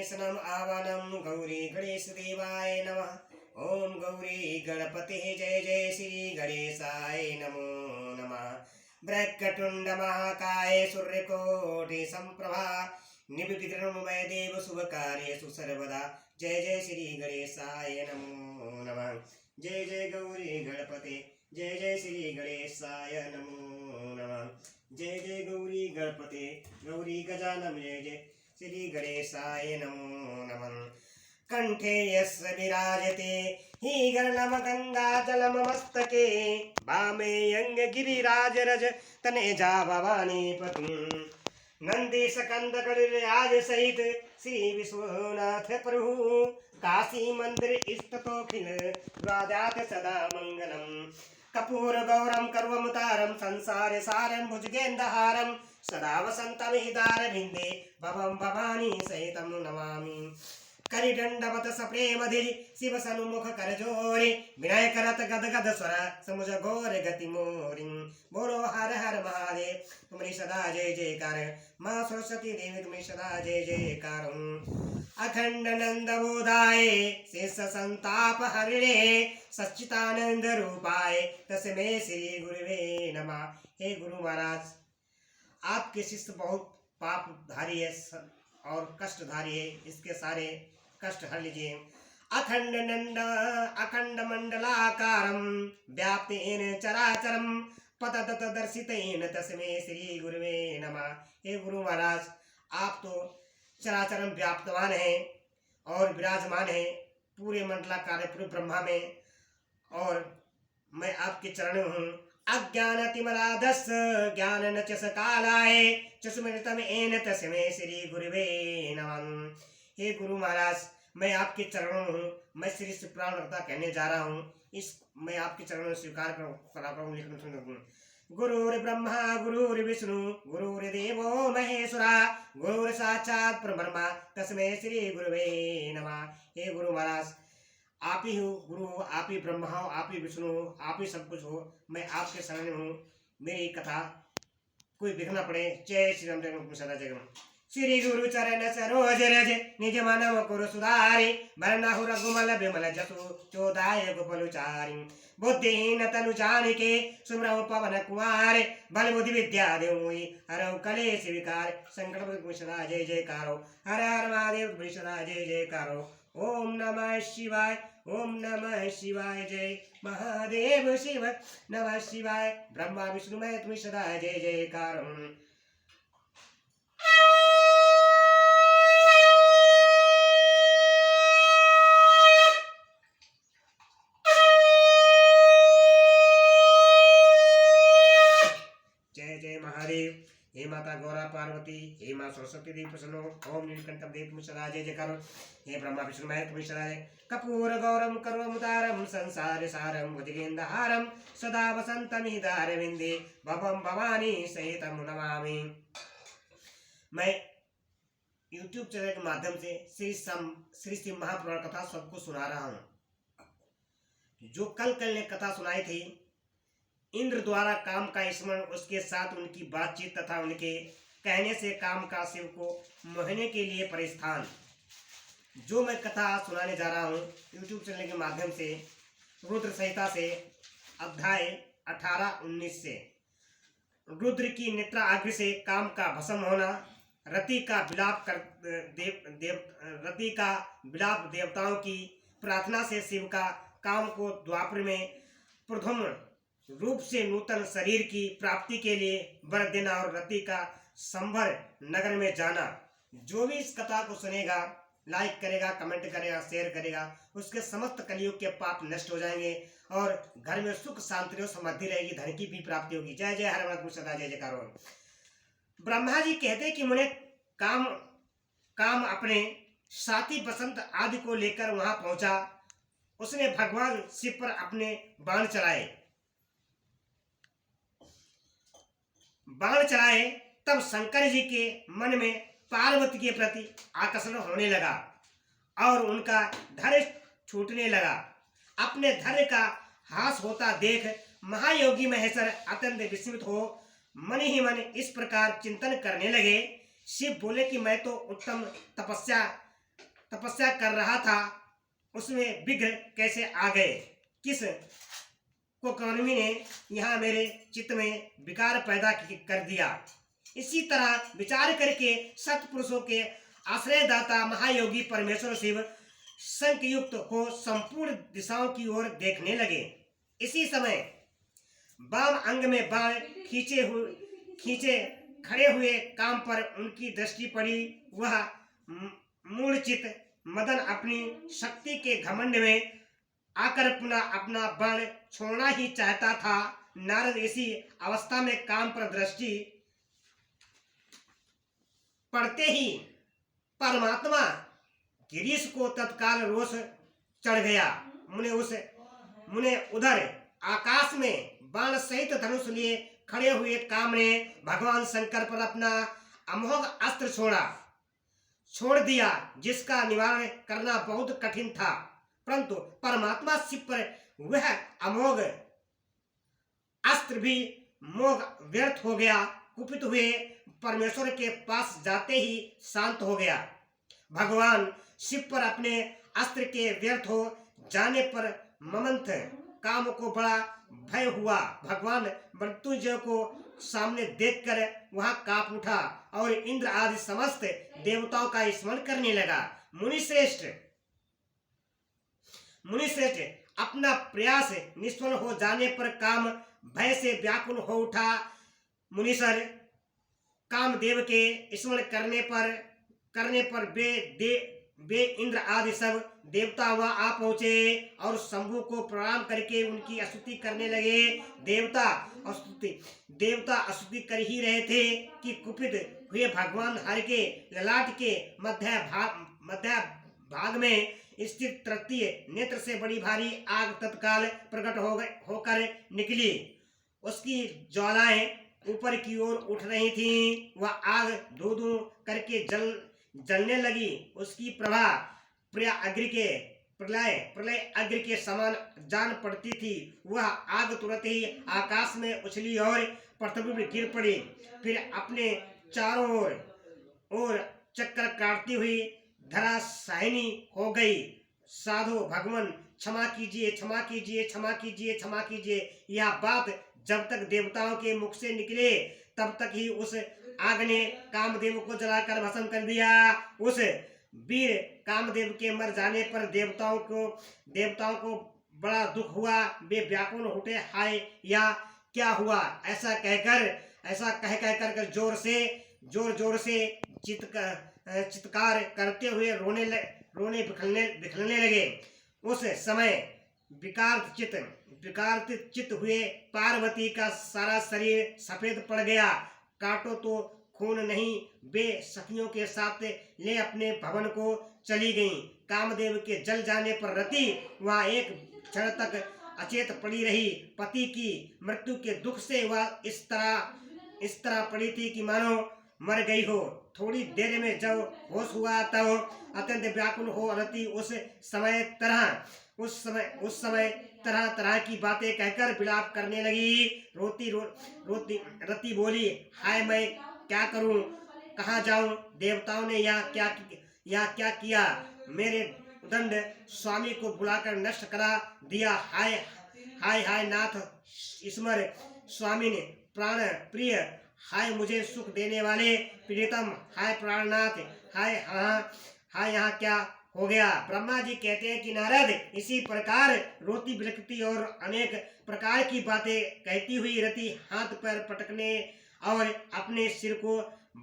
गणेशनम आवानम गौरी गणेश देवाय नमः। ओम गौरी गणपते जय जय श्री गणेशाय नमो नमः। वक्रतुंड महाकाय सूर्यकोटि संप्रभा निर्विघ्नं मय देव शुभ कार्येषु सर्वदा। जय जय श्री गणेशाय नमो नमः। जय जय गौरी गणपते जय जय श्री गणेशाय नमो नमः। जय जय गौरी गणपते गौरी गजानन जय जय श्री गणेशाय नमो नमः। कंठे यस्य विराजते हि गणम गंगाजलम मस्तके वामे अंग गिरिराज रज तनेजा भवानी पति नंदी सकंद गणराज सहित श्री विश्वनाथ प्रभु काशी मंदिर स्थितोखिल राजात सदा मंगलम कपूर गौरम कर्वमुतारम संसार सारम भुजगेंदहारम सदा वसंतम हिदार भिंदे भवम भवानी सहितम नमामि। करिदंडवत सप्रेमधिरि शिव सन्मुख करजोरे विनय करत गदगद स्वर समुझ घोर गति मोरि। बोलो हर हर महादेव तुम्हारी सदा जय जयकार। माँ सरस्वती देवी तुम्हारी सदा जय जयकार। अखंड नंद बोधाय शेष संताप हरिणे सच्चिदानंद रूपाय तस्मै श्री गुरुवे नमः। हे गुरु महाराज, आपके शिष्य बहुत पापधारी है और कष्टधारी है, इसके सारे कष्ट हर लीजिए। अखंड मंडलाकारं व्याप्तेन चराचरं पतत दर्शितेन तस्मै श्री गुरुवे नमः। हे गुरु महाराज, आप तो चराचरं व्याप्तवान हैं और विराजमान हैं पूरे मंडलाकार पूरे ब्रह्मा में, और मैं आपके चरण हूँ। अज्ञानतिमराधस ज्ञान नचस कालाय चुस्मृतम एन तस्मै श्री गुरुवे नमः। हे गुरु महाराज, मैं आपके चरणों में हूँ। मैं श्री प्राणता कहने जा रहा हूँ, मैं आपके चरणों में स्वीकार करूँ। गुरुर् ब्रह्मा गुरुर्विष्णु गुरुर्देवो महेश्वरा गुरुर् साक्षात् परब्रह्म तस्मै श्री गुरुवे नमः। हे गुरु महाराज, आप ही हो गुरु, आप ही ब्रह्मा हो, आप ही विष्णु हो, आप ही सब कुछ हो। मैं आपके शरण में हूँ। मेरी कथा कोई विघ्न न पड़े। जय श्री राम सदा जय। श्री गुरु चरण सरोज रज निज मानव कुरु सुधारि वरनाहु रघुमल विमल जसु चोदाय गोपलुचारि। बुद्धिहीन तनु जानिके सुमरहु पवन कुमार बल बुद्धि विद्या देवोई हरहु कलेश विकार संकट सदा जय जयकारो। हर हर महादेव सदा जय जयकारो। ओम नमः शिवाय ओम नमः शिवाय। जय महादेव शिव नमः शिवाय। ब्रह्मा विष्णु महेश तुम्हें सदा जय जयकार। जय जय महादेव। हे माता गौरा पार्वती, हे माँ सरस्वती देवी प्रसन्न हो। ओम नीलकंठम देव तुम सदा जय जयकार। हे ब्रह्मा विष्णु महेश तुम सदा जय। कपूर गौरम कर्वमुतारम संसार सारम भुजगेंदहारम सदा वसंतम हिदारविंदे भवम भवानी सहितम नमामि। मैं YouTube चैनल के माध्यम से श्री शिव महापुराण कथा सबको सुना रहा हूँ। जो कल ने कथा सुनाई थी, इंद्र द्वारा काम का स्मरण, उसके साथ उनकी बातचीत तथा उनके कहने से काम का शिव को मोहने के लिए परिस्थान, जो मैं कथा सुनाने जा रहा हूँ YouTube चैनल के माध्यम से रुद्र संहिता से अध्याय 18-19 से। रुद्र की नेत्रा आग्रह से काम का भस्म होना, रति का विलाप देवताओं की प्रार्थना से शिव का काम को द्वापर में प्रथम रूप से नूतन शरीर की प्राप्ति के लिए वर देना और रति का संभर नगर में जाना। जो भी इस कथा को सुनेगा, लाइक करेगा, कमेंट करेगा, शेयर करेगा, उसके समस्त कलियुग के पाप नष्ट हो जाएंगे और घर में सुख शांति और समृद्धि रहेगी, धन की भी प्राप्ति होगी। जय जय हर हर सदा जय जयकार। ब्रह्मा जी कहते कि मुझे काम अपने साथी बसंत आदि को लेकर वहां पहुंचा। उसने भगवान शिव पर अपने बाण चलाए। तब शंकर जी के मन में पार्वती के प्रति आकर्षण होने लगा और उनका धैर्य छूटने लगा। अपने धैर्य का हास होता देख महायोगी महेश्वर अत्यंत विस्मित हो मन ही मन इस प्रकार चिंतन करने लगे। शिव बोले कि मैं तो उत्तम तपस्या तपस्या कर रहा था उसमें विघ्न कैसे आ गए, किस कुकर्मी ने यहाँ मेरे चित्त में विकार पैदा कर दिया। इसी तरह विचार करके सत्पुरुषों के आश्रयदाता महायोगी परमेश्वर शिव संयुक्त हो संपूर्ण दिशाओं की ओर देखने लगे। इसी समय वाम अंग में बाण खींचे खड़े हुए काम पर उनकी दृष्टि पड़ी। वह मूर्छित मदन अपनी शक्ति के घमंड में आकर पुनः अपना बाण छोड़ना ही चाहता था। नारद इसी अवस्था में काम पर दृष्टि पड़ते ही परमात्मा गिरीश को तत्काल रोष चढ़ गया। मुने उधर आकाश में बाण सहित धनुष लिए खड़े हुए काम ने भगवान शंकर पर अपना अमोघ अस्त्र छोड़ दिया, जिसका निवारण करना बहुत कठिन था। परंतु परमात्मा शिव पर वह अमोघ अस्त्र भी मोह व्यर्थ हो गया। कुपित हुए परमेश्वर के पास जाते ही शांत हो गया। भगवान शिव पर अपने अस्त्र के व्यर्थ हो जाने पर ममंथ काम को बड़ा भय हुआ। भगवान मृत्युंजय को सामने देखकर वहां कांप उठा और इंद्र आदि समस्त देवताओं का स्मरण करने लगा। मुनिश्रेष्ठ अपना प्रयास निष्फल हो जाने पर काम भय से व्याकुल हो उठा। मुनीश्वर कामदेव के स्मरण करने पर वे इंद्र आदि सब देवता वहां आ पहुंचे और शंभु को प्रणाम करके उनकी स्तुति करने लगे। देवता स्तुति कर ही रहे थे कि कुपित हुए भगवान हरि के ललाट के मध्य भाग में स्थित तृतीय नेत्र से बड़ी भारी आग तत्काल प्रकट होकर निकली। उसकी ज्वालाएं ऊपर की ओर उठ रही थीं। वह आग धू धू करके जलने लगी। उसकी प्रभा प्रलय अग्नि के समान जान पड़ती थी। वह आग तुरंत ही आकाश में उछली और पृथ्वी पर गिर पड़ी। फिर अपने चारों ओर चक्कर काटती हुई धराशायिनी हो गई। साधु भगवान क्षमा कीजिए, क्षमा कीजिए, क्षमा कीजिए, क्षमा कीजिए। यह बात जब तक देवताओं के मुख से निकले तब तक ही उस आग ने कामदेव को जलाकर भस्म कर दिया। उस वीर कामदेव के मर जाने पर देवताओं को बड़ा दुख हुआ। वे व्याकुल उठे, हाय या क्या हुआ। ऐसा कहकर जोर से चित्कार करते हुए रोने बिखरने लगे। उस समय विकार चित्त हुए पार्वती का सारा शरीर सफेद पड़ गया। काटो तो खून नहीं। वे सखियों के साथ ले अपने भवन को चली गईं। कामदेव के जल जाने पर रति वहां एक क्षण तक अचेत पड़ी रही। पति की मृत्यु के दुख से वह इस तरह पड़ी थी कि मानो मर गई हो। थोड़ी देर में जब होश हुआ तब अत्यंत व्याकुल हो रति उस समय तरह तरह की बातें कहकर विलाप करने लगी। रति बोली, हाय मैं क्या करूं, कहाँ जाऊं। देवताओं ने यह क्या किया। मेरे दंड स्वामी को बुलाकर नष्ट करा दिया। हाय नाथ ईश्वर स्वामी ने प्राण प्रिय, हाय मुझे सुख देने वाले प्रियतम, हाय प्राणनाथ, हाय यहाँ क्या हो गया। ब्रह्मा जी कहते हैं कि नारद इसी प्रकार रोती बिलखती और अनेक प्रकार की बातें कहती हुई रति हाथ पैर पटकने और अपने सिर को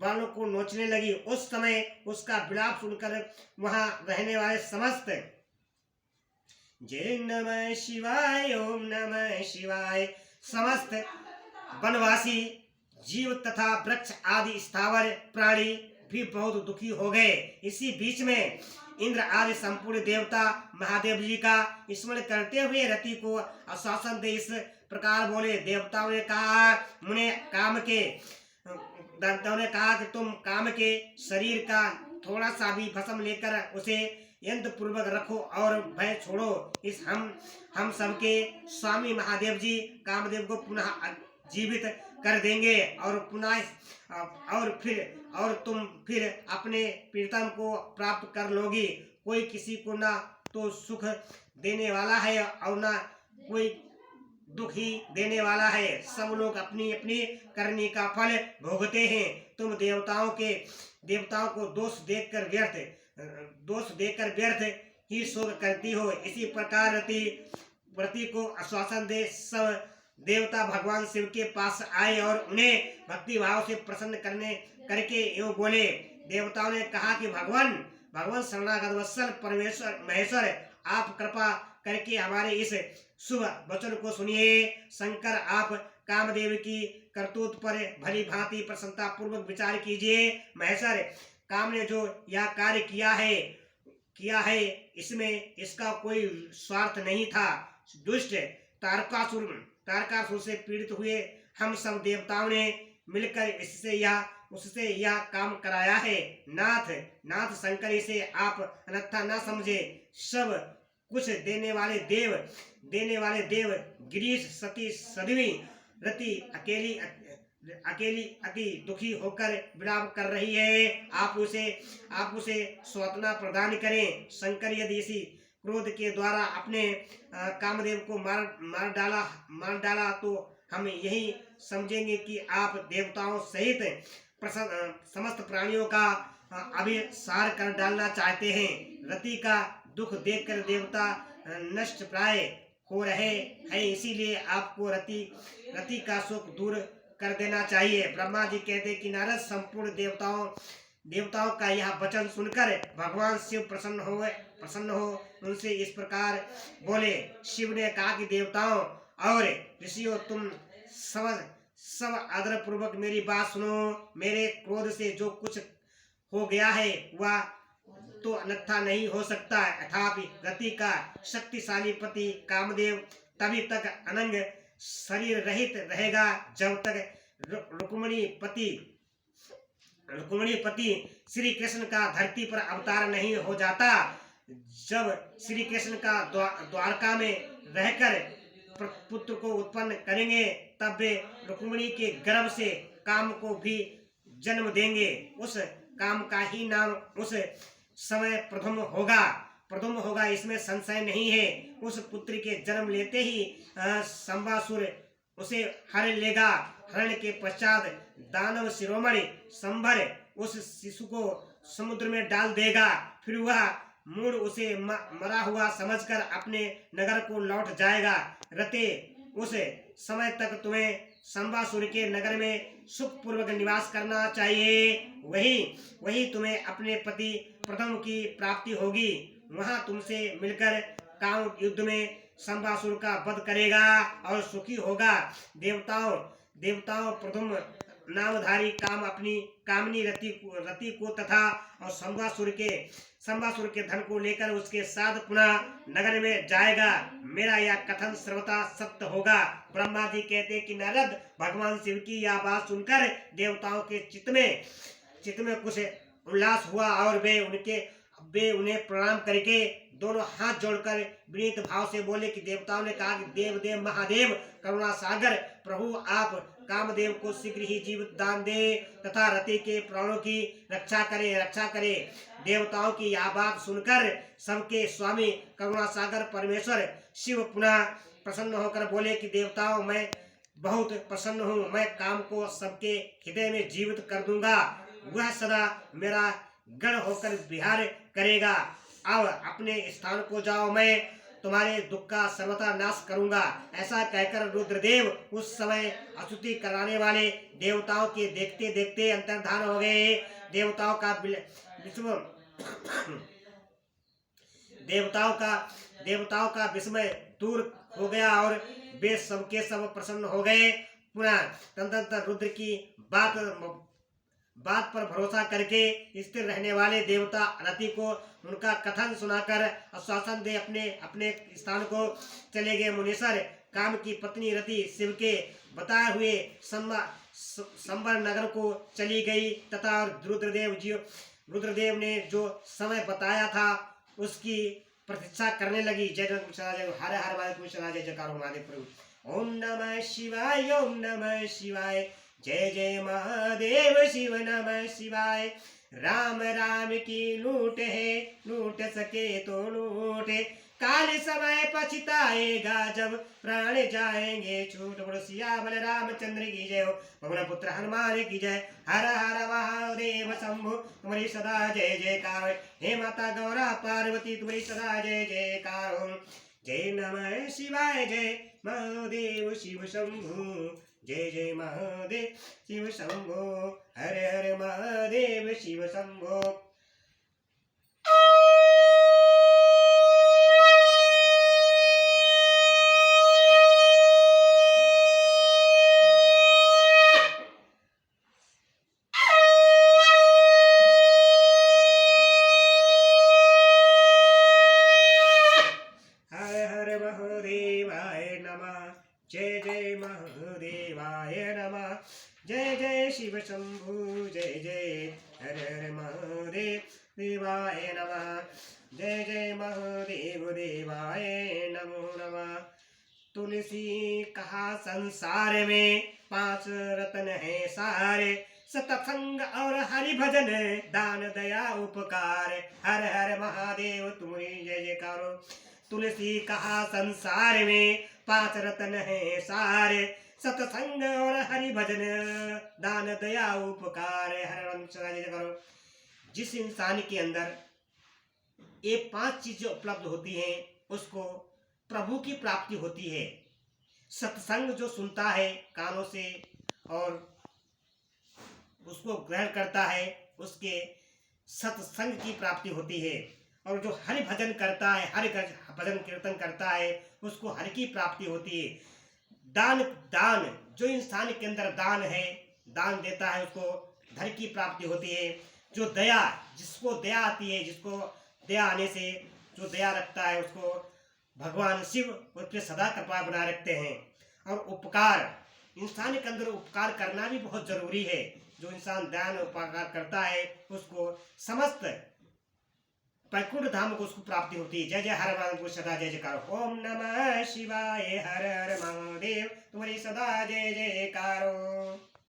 बालों को नोचने लगी। उस समय उसका विलाप सुनकर वहां रहने वाले समस्त जय नमः शिवाय, ओम नमः शिवाय, समस्त वनवासी जीव तथा वृक्ष आदि स्थावर प्राणी भी बहुत दुखी हो गए। इसी बीच में इंद्र आदि संपूर्ण देवता महादेव जी का स्मरण करते हुए रति को आश्वासन दे इस प्रकार बोले। देवताओं ने कहा कि तुम काम के शरीर का थोड़ा सा भी भस्म लेकर उसे यंत्र पूर्वक रखो और भय छोड़ो। हम सबके स्वामी महादेव जी कामदेव को पुनः जीवित कर देंगे और पुनः और तुम फिर अपने प्रीतम को प्राप्त कर लोगी। कोई किसी को ना तो सुख देने वाला है और ना कोई दुख ही देने वाला है। सब लोग अपनी अपनी करनी का फल भोगते हैं। तुम देवताओं को दोष देकर व्यर्थ ही शोक करती हो। इसी प्रकार रति को आश्वासन दे सब देवता भगवान शिव के पास आए और उन्हें भक्ति भाव से प्रसन्न करके यूं बोले। देवताओं ने कहा कि भगवान शरणागत वत्सल परमेश्वर महेश्वर, आप कृपा करके हमारे इस शुभ वचन को सुनिए। शंकर, आप कामदेव की करतूत पर भली भांति प्रसन्नता पूर्वक विचार कीजिए। महेश्वर, काम ने जो यह कार्य किया है इसमें इसका कोई स्वार्थ नहीं था। दुष्ट तारकासुर से पीड़ित हुए हम सब देवताओं ने मिलकर उससे यह काम कराया है। नाथ शंकर, इसे आप अन्यथा न समझे। सब कुछ देने वाले देव गिरीश, सती सदवी रति अकेली अति दुखी होकर विलाप कर रही है। आप उसे सांत्वना प्रदान करें। शंकर, यदि इसी क्रोध के द्वारा अपने कामदेव को मार डाला तो हम यही समझेंगे कि आप देवताओं सहित समस्त प्राणियों का अभिसार कर डालना चाहते हैं। रति का दुख देखकर देवता नष्ट प्राय हो रहे हैं, इसीलिए आपको रति का शोक दूर कर देना चाहिए। ब्रह्मा जी कहते कि नारद, संपूर्ण देवताओं का यह वचन सुनकर भगवान शिव प्रसन्न हो उनसे इस प्रकार बोले। शिव ने कहा कि देवताओं और ऋषियों, तुम सब आदर पूर्वक मेरी बात सुनो। मेरे क्रोध से जो कुछ हो गया है वह तो अन्यथा नहीं हो सकता। अथापि रति का शक्तिशाली पति कामदेव तभी तक अनंग शरीर रहित रहेगा जब तक रुक्मिणी पति श्री कृष्ण का धरती पर अवतार नहीं हो जाता। जब श्री कृष्ण का द्वारका में रहकर पुत्र को उत्पन्न करेंगे तब वे रुक्मिणी के गर्भ से काम को भी जन्म देंगे। उस काम का ही नाम उस समय प्रथम होगा, इसमें संशय नहीं है। उस पुत्र के जन्म लेते ही संबासुर उसे हर लेगा। हरण के पश्चात दानव शिरोमणि संभर उस शिशु को समुद्र में डाल देगा। फिर वह मूढ़ उसे मरा हुआ समझकर अपने नगर को लौट जाएगा। रते, उस समय तक तुम्हें संबासुर के नगर में सुखपूर्वक निवास करना चाहिए। वही तुम्हें अपने पति प्रथम की प्राप्ति होगी। वहां तुमसे मिलकर काम युद्ध में संबासुर का वध करेगा और सुखी होगा। देवताओं प्रथम नामधारी काम अपनी कामनी रति को तथा और संबासुर के धन को लेकर उसके साथ पुनः नगर में जाएगा। मेरा यह कथन सर्वथा सत्य होगा। ब्रह्मा जी कहते कि नारद, भगवान शिव की यह बात सुनकर देवताओं के चित्त में कुछ उल्लास हुआ और वे उन्हें प्रणाम करके दोनों हाथ जोड़कर विनीत भाव से बोले कि देवताओं ने कहा कि देव महादेव करुणा सागर प्रभु, आप कामदेव को शीघ्र ही जीवित दान दे तथा रति के प्राणों की रक्षा करे। देवताओं की यह बात सुनकर सबके स्वामी करुणा सागर परमेश्वर शिव पुनः प्रसन्न होकर बोले कि देवताओं, मैं बहुत प्रसन्न हूँ। मैं काम को सबके हृदय में जीवित कर दूंगा। वह सदा मेरा गण होकर विहार करेगा। अब अपने स्थान को जाओ, मैं तुम्हारे दुख का सर्वथा नाश करूंगा। ऐसा कहकर रुद्रदेव उस समय अस्तुति कराने वाले देवताओं के देखते देखते अंतर्धान हो गए। देवताओं का विस्मय दूर हो गया और वे सबके सब प्रसन्न हो गए। पुनः तदनंतर रुद्र की बात पर भरोसा करके स्थिर रहने वाले देवता रति को उनका कथन सुनाकर आश्वासन दे अपने स्थान को चले गए। मुनीश्वर, काम की पत्नी रति शिव के बताए हुए संबर नगर को चली गई तथा रुद्रदेव ने जो समय बताया था उसकी प्रतीक्षा करने लगी। जय हर हर महादेव, जय जयकार महादेव प्रभु। ओम नमः शिवाय, ओम नमः शिवाय। जय जय महादेव, शिव नमः शिवाय। राम राम की लूट है, लूट सके तो लूटे, काल समय पछताएगा जब प्राण जाएंगे छूट। बोलो सियावर रामचंद्र की जय हो, पवन पुत्र हनुमान की जय। हर हर महादेव शंभु, तुम्हारी सदा जय जयकार। हे माता गौरा पार्वती, तुम्हारी सदा जय जयकार हो। जय नमः शिवाय, जय महादेव शिव शंभु। जय जय महादेव शिव शंभो, हर हर महादेव शिव शंभो। जय जय महादेवाय नमः। जय जय शिव शंभु, जय जय हर हर महादेव देवाय नमः। जय जय महादेव देवाय नमो नमः। तुलसी कहा संसार में 5 रत्न है सारे, सत्संग और हरि भजन, दान दया उपकार। हर हर महादेव तुम्हारी जय जयकारो। तुलसी कहा संसार में 5 रत्न है सारे, सत्संग और हरि भजन, दान दया उपकार। हर वंश जय करो। जिस इंसान के अंदर ये 5 चीजें उपलब्ध होती हैं उसको प्रभु की प्राप्ति होती है। सत्संग जो सुनता है कानों से और उसको ग्रहण करता है, उसके सत्संग की प्राप्ति होती है। और जो हरि भजन करता है, हरि भजन कीर्तन करता है, उसको हरि की प्राप्ति होती है। दान, दान जो इंसान के अंदर दान है, दान देता है, उसको धन की प्राप्ति होती है। जो दया, जिसको दया आती है, जिसको दया आने से जो दया रखता है, उसको भगवान शिव उस पर सदा कृपा बनाए रखते हैं। और उपकार, इंसान के अंदर उपकार करना भी बहुत जरूरी है। जो इंसान दान उपकार करता है उसको समस्त वैकुंठ धाम को उसको प्राप्ति होती है। जय जय हर महादेव सदा जय जयकार। ओम नमः शिवाय, हर हर महादेव तुम्हारी सदा जय जयकारो।